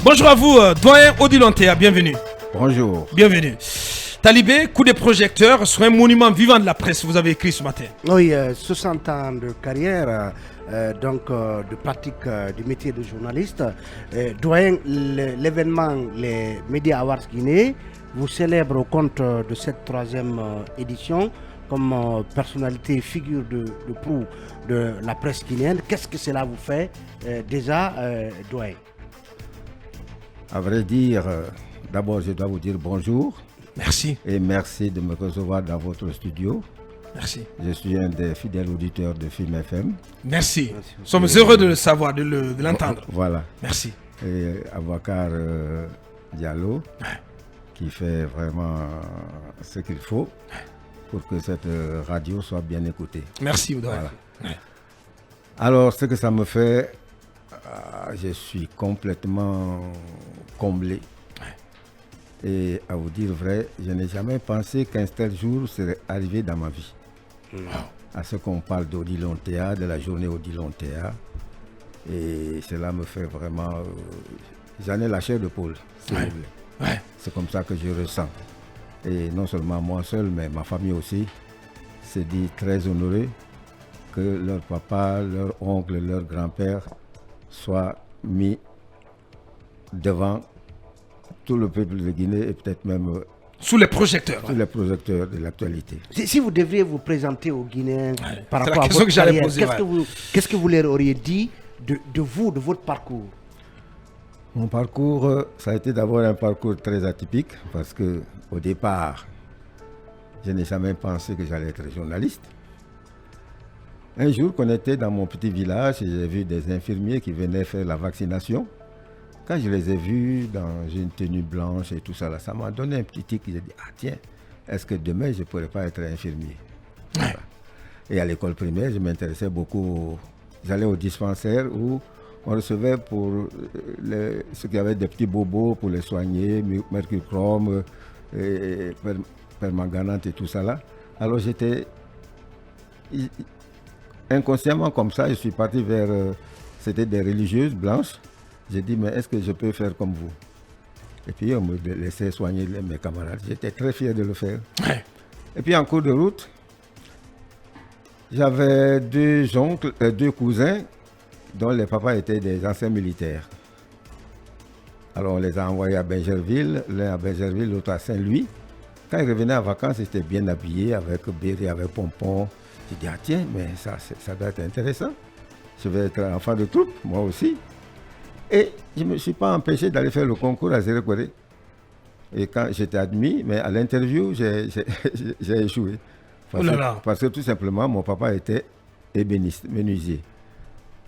Bonjour à vous, doyen Odilon Théa, bienvenue. Bonjour. Bienvenue. Talibé, coup de projecteur sur un monument vivant de la presse, vous avez écrit ce matin. Oui, 60 ans de carrière, de pratique du métier de journaliste. Doyen, l'événement, les Media Awards Guinée, vous célèbre au compte de cette troisième édition comme personnalité, figure de proue de la presse guinéenne. Qu'est-ce que cela vous fait déjà, Doyen? À vrai dire, d'abord je dois vous dire bonjour. Merci. Et merci de me recevoir dans votre studio. Merci. Je suis un des fidèles auditeurs de Film FM. Merci. Nous sommes heureux de le savoir, de l'entendre. Voilà. Merci. Et Abouakar Diallo, qui fait vraiment ce qu'il faut pour que cette radio soit bien écoutée. Merci, Doyen. Voilà. Alors, ce que ça me fait, je suis complètement comblé. Et à vous dire vrai, je n'ai jamais pensé qu'un tel jour serait arrivé dans ma vie. À ce qu'on parle d'Odilon Théa, de la journée Odilon Théa. Et cela me fait vraiment... j'en ai la chair de poule, si vous voulez. C'est comme ça que je ressens. Et non seulement moi seul, mais ma famille aussi s'est dit très honorée que leur papa, leur oncle, leur grand-père soient mis devant tout le peuple de Guinée et peut-être même sous les projecteurs. Sous les projecteurs de l'actualité. Si vous devriez vous présenter aux Guinéens par rapport la à question votre que j'allais carrière, poser, qu'est-ce que vous leur auriez dit de vous, de votre parcours? Mon parcours, ça a été d'abord un parcours très atypique parce que au départ, je n'ai jamais pensé que j'allais être journaliste. Un jour qu'on était dans mon petit village, j'ai vu des infirmiers qui venaient faire la vaccination. Quand je les ai vus dans une tenue blanche et tout ça, ça m'a donné un petit tic. J'ai dit, ah tiens, est-ce que demain je ne pourrais pas être infirmier? Voilà. Et à l'école primaire, je m'intéressais beaucoup. J'allais au dispensaire où on recevait pour ceux qui avaient des petits bobos pour les soigner, mercurochrome, permanganate et tout ça là. Alors j'étais inconsciemment comme ça, je suis parti vers, c'était des religieuses blanches. J'ai dit, mais est-ce que je peux faire comme vous? Et puis, on me laissait soigner mes camarades. J'étais très fier de le faire. Et puis, en cours de route, j'avais deux cousins dont les papas étaient des anciens militaires. Alors, on les a envoyés à Bingerville, l'un à Bingerville, l'autre à Saint-Louis. Quand ils revenaient en vacances, ils étaient bien habillés, avec béret, avec pompons. J'ai dit, ah tiens, mais ça doit être intéressant. Je vais être enfant de troupe, moi aussi. Et je ne me suis pas empêché d'aller faire le concours à Zérekoré. Et quand j'étais admis, mais à l'interview, j'ai échoué. Parce que tout simplement, mon papa était ébéniste, menuisier.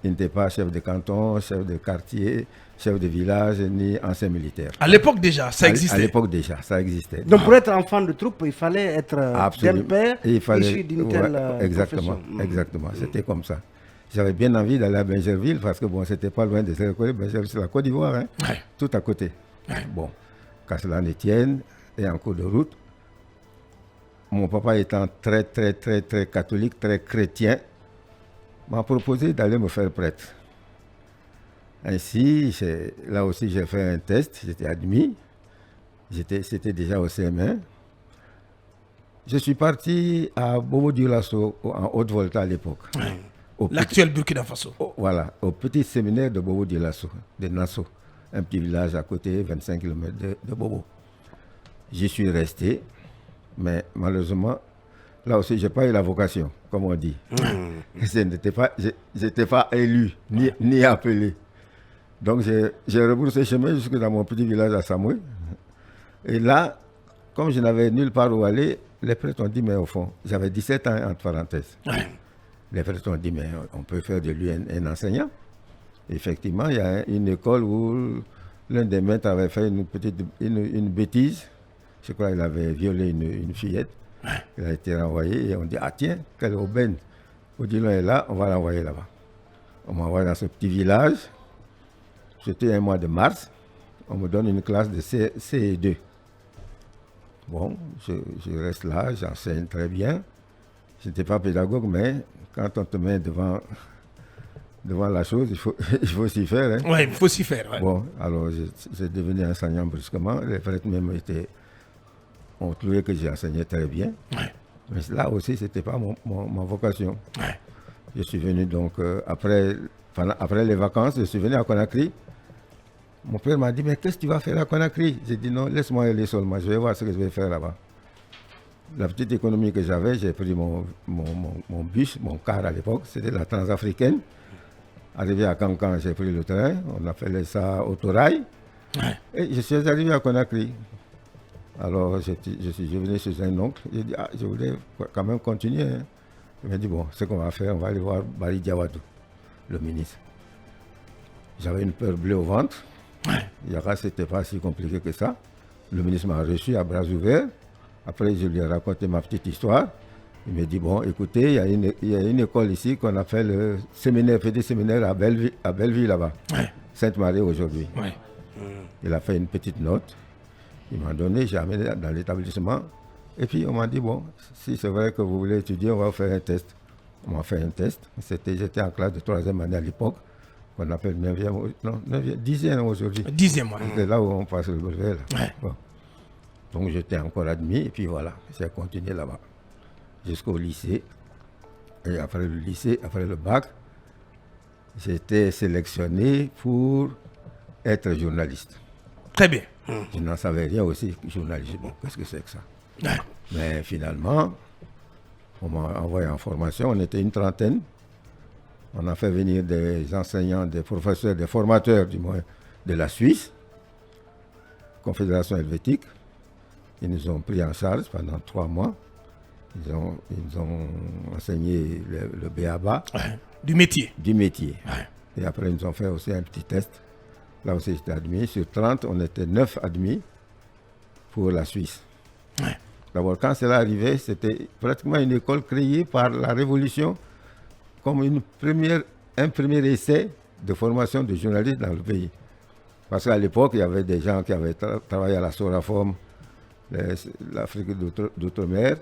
Il n'était pas chef de canton, chef de quartier, chef de village, ni ancien militaire. À l'époque déjà, ça existait. À l'époque déjà, ça existait. Donc pour être enfant de troupe, il fallait être d'un père issu d'une telle exactement, profession. Exactement, c'était comme ça. J'avais bien envie d'aller à Bingerville parce que bon, c'était pas loin de Zérekoré. Bingerville, c'est la Côte d'Ivoire, hein, tout à côté. Bon, qu'à cela ne tienne, et en cours de route, mon papa étant très catholique, très chrétien, m'a proposé d'aller me faire prêtre. Ainsi, là aussi, j'ai fait un test, j'étais admis, c'était déjà au CM1. Je suis parti à Bobo Dioulasso, en Haute-Volta à l'époque. L'actuel Burkina Faso. Voilà, au petit séminaire de Bobo Dioulasso, de Nassau, un petit village à côté, 25 km de Bobo. J'y suis resté, mais malheureusement, là aussi, je n'ai pas eu la vocation, comme on dit. Je n'étais pas élu, ni appelé. Donc, j'ai rebroussé chemin jusque dans mon petit village à Samoué. Et là, comme je n'avais nulle part où aller, les prêtres ont dit, mais au fond, j'avais 17 ans entre parenthèses. Les prêtres ont dit, mais on peut faire de lui un enseignant. Effectivement, il y a une école où l'un des maîtres avait fait une bêtise. Je crois qu'il avait violé une fillette. Il a été renvoyé et on dit, ah tiens, quelle aubaine. Odilon est là, on va l'envoyer là-bas. On m'a envoyé dans ce petit village. C'était un mois de mars. On me donne une classe de CE2. Bon, je reste là, j'enseigne très bien. Je n'étais pas pédagogue, mais quand on te met devant devant la chose, il faut s'y faire. Hein. Oui, il faut s'y faire. Ouais. Bon, alors j'ai devenu enseignant brusquement. Les prêtres même ont trouvé que j'ai enseigné très bien. Ouais. Mais là aussi, ce n'était pas ma vocation. Ouais. Je suis venu donc, après les vacances, je suis venu à Conakry. Mon père m'a dit, mais qu'est-ce que tu vas faire à Conakry? J'ai dit, non, laisse-moi aller seulement, je vais voir ce que je vais faire là-bas. La petite économie que j'avais, j'ai pris mon bus, mon car à l'époque, c'était la Transafricaine. Arrivé à Cancan, j'ai pris le train, on a fait ça au Torail. Ouais. Et je suis arrivé à Conakry. Alors, je suis venu chez un oncle. J'ai dit, je voulais quand même continuer. Hein. Il m'a dit, bon, ce qu'on va faire, on va aller voir Barry Diawadou, le ministre. J'avais une peur bleue au ventre. Ouais. Yara, ce n'était pas si compliqué que ça. Le ministre m'a reçu à bras ouverts. Après, je lui ai raconté ma petite histoire. Il m'a dit, bon, écoutez, il y a une école ici qu'on appelle le séminaire, petit séminaire à Belleville là-bas. Ouais. Sainte-Marie aujourd'hui. Ouais. Il a fait une petite note. Il m'a donné, j'ai amené dans l'établissement. Et puis, on m'a dit, bon, si c'est vrai que vous voulez étudier, on va faire un test. On m'a fait un test. J'étais en classe de 3e année à l'époque, qu'on appelle 10e aujourd'hui. 10e, ouais. C'est là où on passe le brevet. Là. Ouais. Bon. Donc, j'étais encore admis. Et puis, voilà, j'ai continué là-bas. Jusqu'au lycée. Et après le lycée, après le bac, j'étais sélectionné pour être journaliste. Très bien. Je n'en savais rien aussi, journaliste. Bon, qu'est-ce que c'est que ça? Ouais. Mais finalement, on m'a envoyé en formation. On était une trentaine. On a fait venir des enseignants, des professeurs, des formateurs, du moins, de la Suisse, Confédération helvétique. Ils nous ont pris en charge pendant 3 mois. Ils ont enseigné le b.a.-ba. Ouais. Du métier. Du métier. Ouais. Et après, ils nous ont fait aussi un petit test. Là aussi, j'étais admis. Sur 30, on était 9 admis pour la Suisse. Ouais. D'abord, quand cela arrivait, c'était pratiquement une école créée par la Révolution comme un premier essai de formation de journalistes dans le pays. Parce qu'à l'époque, il y avait des gens qui avaient travaillé à la Soraform, l'Afrique d'outre-mer.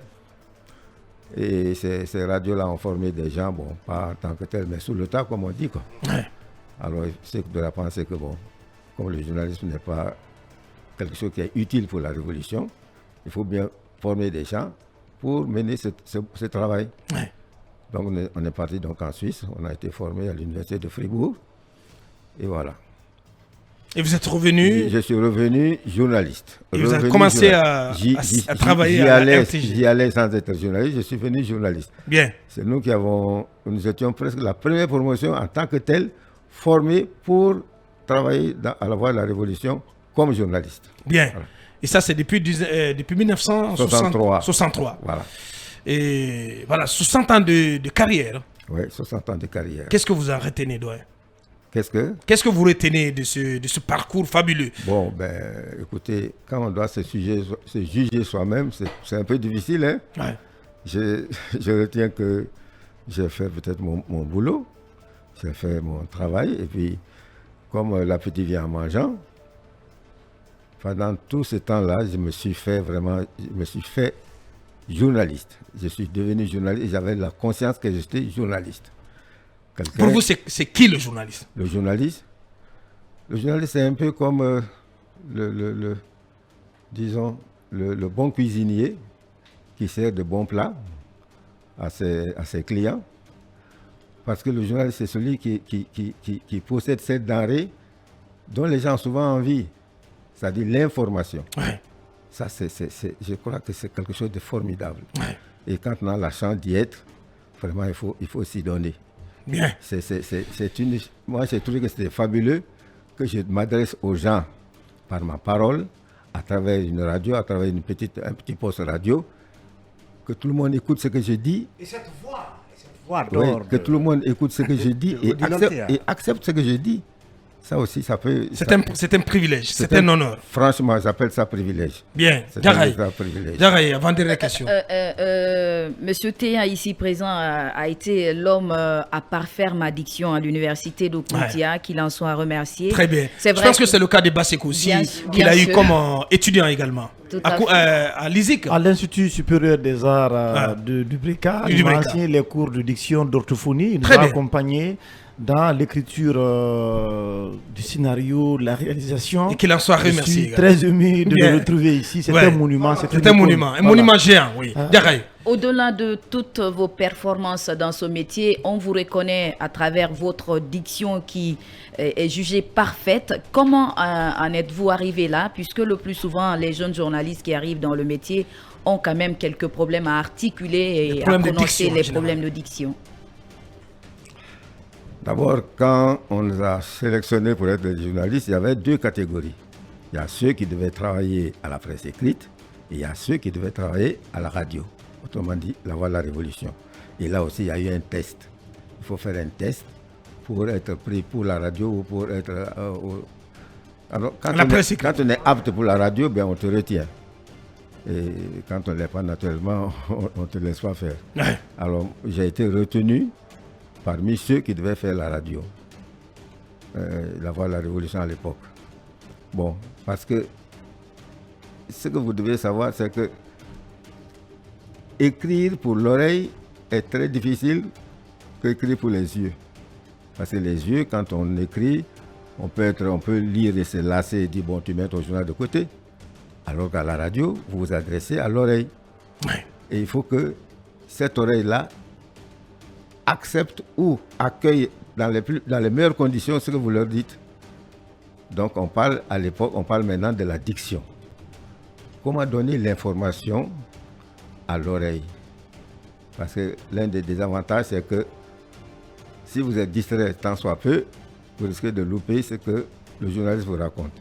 Et ces radios-là ont formé des gens, bon, pas en tant que tels, mais sous le tas, comme on dit, quoi. Ouais. Alors, c'est de la pensée que, bon, comme le journalisme n'est pas quelque chose qui est utile pour la Révolution, il faut bien former des gens pour mener ce travail. Ouais. Donc, on est parti donc en Suisse, on a été formé à l'université de Fribourg, et voilà. Et vous êtes revenu. Je suis revenu journaliste. Et vous avez commencé à travailler à la RTJ. J'y allais sans être journaliste, je suis venu journaliste. Bien. C'est nous nous étions presque la première promotion en tant que telle, formée pour travailler à la voie de la Révolution comme journaliste. Bien. Voilà. Et ça, c'est depuis 1963. 63. Voilà. Et voilà, 60 ans de carrière. Oui, 60 ans de carrière. Qu'est-ce que vous en retenez, Doyen? Qu'est-ce que vous retenez de ce parcours fabuleux? Bon, écoutez, quand on doit se juger soi-même, c'est un peu difficile. Hein? Ouais. Je retiens que j'ai fait peut-être mon boulot, j'ai fait mon travail, et puis, comme l'appétit vient en mangeant, pendant tout ce temps-là, je me suis fait journaliste. Je suis devenu journaliste et j'avais la conscience que j'étais journaliste. Pour vous, c'est qui le journaliste? Le journaliste, c'est un peu comme disons, le bon cuisinier qui sert de bons plats à ses clients. Parce que le journaliste, c'est celui qui possède cette denrée dont les gens ont souvent envie, c'est-à-dire l'information. Ouais. Ça, je crois que c'est quelque chose de formidable. Ouais. Et quand on a la chance d'y être, vraiment, il faut s'y donner. Bien. Moi, j'ai trouvé que c'était fabuleux que je m'adresse aux gens par ma parole, à travers une radio, à travers un petit poste radio, que tout le monde écoute ce que je dis. Et cette voix d'or. Que tout le monde écoute ce que je dis et accepte ce que je dis. Ça aussi, ça peut... C'est un privilège, c'est un honneur. Franchement, j'appelle ça privilège. Bien, Jaraï, avant-dernière question. Monsieur Théa, ici présent, a été l'homme à parfaire ma diction à l'université d'Opuntia, qu'il en soit remercié. Très bien. Je pense que c'est le cas de Basseko aussi, qu'il a eu comme étudiant également. Tout à fait. à l'ISIC. À l'Institut supérieur des arts du Brika, il m'a enseigné les cours de diction, d'orthophonie. Il nous a accompagnés dans l'écriture du scénario, la réalisation. Et qu'il en soit remercié. Je suis très ému de le retrouver ici. C'est un monument. C'est un monument. Un monument géant, oui. Au-delà de toutes vos performances dans ce métier, on vous reconnaît à travers votre diction qui est jugée parfaite. Comment en êtes-vous arrivé là? Puisque le plus souvent, les jeunes journalistes qui arrivent dans le métier ont quand même quelques problèmes à articuler et à prononcer les problèmes de diction. D'abord, quand on nous a sélectionnés pour être des journalistes, il y avait deux catégories. Il y a ceux qui devaient travailler à la presse écrite et il y a ceux qui devaient travailler à la radio. Autrement dit, la voix de la révolution. Et là aussi, il y a eu un test. Il faut faire un test pour être pris pour la radio ou pour être... Alors, quand on est apte pour la radio, bien, on te retient. Et quand on ne l'est pas naturellement, on ne te laisse pas faire. Ouais. Alors, j'ai été retenu parmi ceux qui devaient faire la radio. La voix de la révolution à l'époque. Bon, parce que ce que vous devez savoir, c'est que écrire pour l'oreille est très difficile qu'écrire pour les yeux. Parce que les yeux, quand on écrit, on peut lire et se lasser et dire, bon, tu mets ton journal de côté. Alors qu'à la radio, vous vous adressez à l'oreille. Ouais. Et il faut que cette oreille-là accepte ou accueille dans les meilleures conditions ce que vous leur dites. Donc on parle à l'époque, on parle maintenant de la diction. Comment donner l'information à l'oreille? Parce que l'un des désavantages, c'est que si vous êtes distrait tant soit peu, vous risquez de louper ce que le journaliste vous raconte.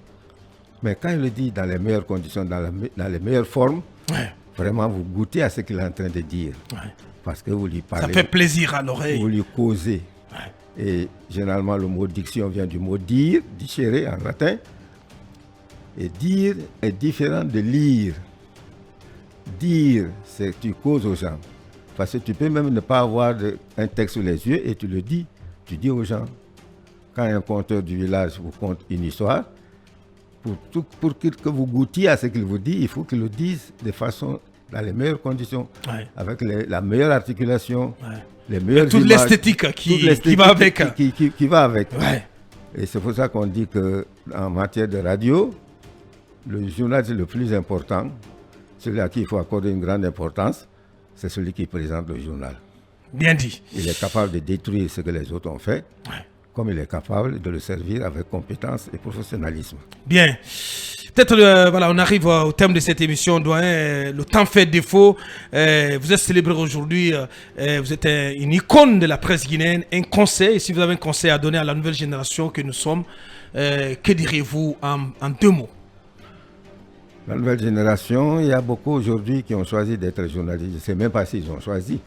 Mais quand il le dit dans les meilleures conditions, dans les meilleures formes, ouais, vraiment vous goûtez à ce qu'il est en train de dire. Ouais. Parce que vous lui parlez. Ça fait plaisir à l'oreille. Vous lui causez. Ouais. Et généralement, le mot diction vient du mot dire, dicere en latin. Et dire est différent de lire. Dire, c'est que tu causes aux gens. Parce que tu peux même ne pas avoir un texte sous les yeux et tu le dis. Tu dis aux gens. Quand un conteur du village vous conte une histoire, pour que vous goûtiez à ce qu'il vous dit, il faut qu'il le dise de façon, dans les meilleures conditions, ouais, avec la meilleure articulation, ouais, les meilleures toute images, l'esthétique qui va avec. Qui va avec. Ouais. Et c'est pour ça qu'on dit qu'en matière de radio, le journaliste le plus important, celui à qui il faut accorder une grande importance, c'est celui qui présente le journal. Bien dit. Il est capable de détruire ce que les autres ont fait. Ouais. Comme il est capable de le servir avec compétence et professionnalisme. Bien. Peut-être, voilà, on arrive au terme de cette émission, doyen. Le temps fait défaut. Vous êtes célébré aujourd'hui. Vous êtes une icône de la presse guinéenne. Un conseil, et si vous avez un conseil à donner à la nouvelle génération que nous sommes, que diriez-vous en deux mots? La nouvelle génération, il y a beaucoup aujourd'hui qui ont choisi d'être journalistes. Je ne sais même pas s'ils ont choisi.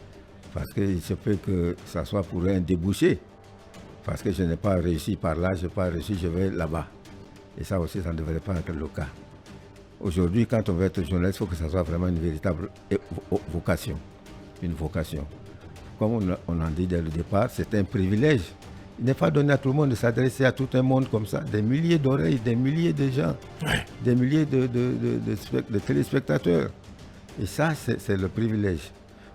Parce qu'il se peut que ça soit pour un débouché. Parce que je n'ai pas réussi par là, je n'ai pas réussi, je vais là-bas. Et ça aussi, ça ne devrait pas être le cas. Aujourd'hui, quand on veut être journaliste, il faut que ça soit vraiment une véritable vocation. Une vocation. Comme on en dit dès le départ, c'est un privilège. Il n'est pas donné à tout le monde de s'adresser à tout un monde comme ça. Des milliers d'oreilles, des milliers de gens, ouais, des milliers de téléspectateurs. Et ça, c'est le privilège.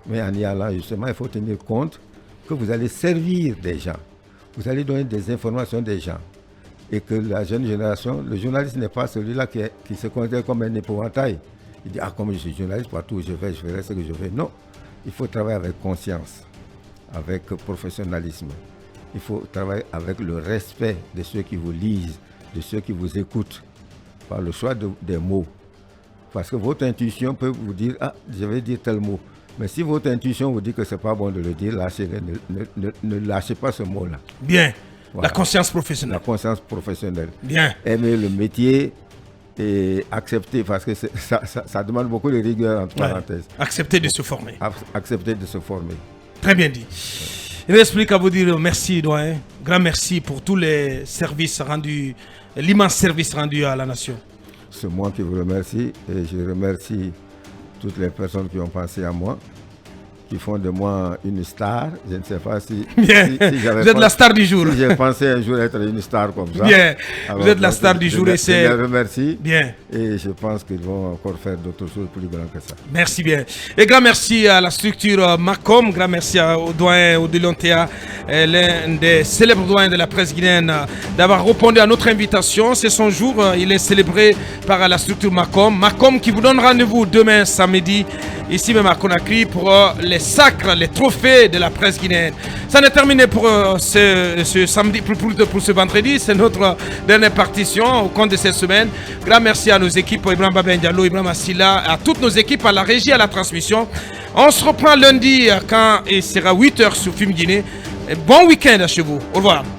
Mais en y allant, justement, il faut tenir compte que vous allez servir des gens. Vous allez donner des informations des gens. Et que la jeune génération, le journaliste n'est pas celui-là qui se considère comme un épouvantail. Il dit, ah, comme je suis journaliste, partout où je vais, je ferai ce que je veux. Non, il faut travailler avec conscience, avec professionnalisme. Il faut travailler avec le respect de ceux qui vous lisent, de ceux qui vous écoutent, par le choix des mots. Parce que votre intuition peut vous dire, ah, je vais dire tel mot. Mais si votre intuition vous dit que ce n'est pas bon de le dire, lâchez-le, ne lâchez pas ce mot-là. Bien. Voilà. La conscience professionnelle. La conscience professionnelle. Bien. Aimer le métier et accepter, parce que ça demande beaucoup de rigueur, entre parenthèses. Accepter de se former. Accepter de se former. Très bien dit. Il me reste qu'à vous dire merci, doyen. Grand merci pour tous les services rendus, l'immense service rendu à la nation. C'est moi qui vous remercie et je remercie toutes les personnes qui ont pensé à moi qui font de moi une star. Je ne sais pas si, bien. si j'avais Vous êtes la star du jour. Si j'ai pensé un jour être une star comme ça. Bien. Alors, Vous êtes la star du jour et c'est... Je les remercie. Bien. Et je pense qu'ils vont encore faire d'autres choses plus grandes que ça. Merci bien. Et grand merci à la structure Macom. Grand merci au doyen Odilontea, l'un des célèbres doyens de la presse guinéenne, d'avoir répondu à notre invitation. C'est son jour. Il est célébré par la structure Macom. Macom qui vous donne rendez-vous demain samedi, ici même à Conakry, pour les sacres, les trophées de la presse guinéenne. Ça n'est terminé pour ce samedi, pour ce vendredi. C'est notre dernière partition au compte de cette semaine. Grand merci à nos équipes, Ibrahim Babin Diallo, Ibrahim Assila, à toutes nos équipes, à la régie, à la transmission. On se reprend lundi quand il sera 8h sur Film Guinée. Bon week-end à chez vous. Au revoir.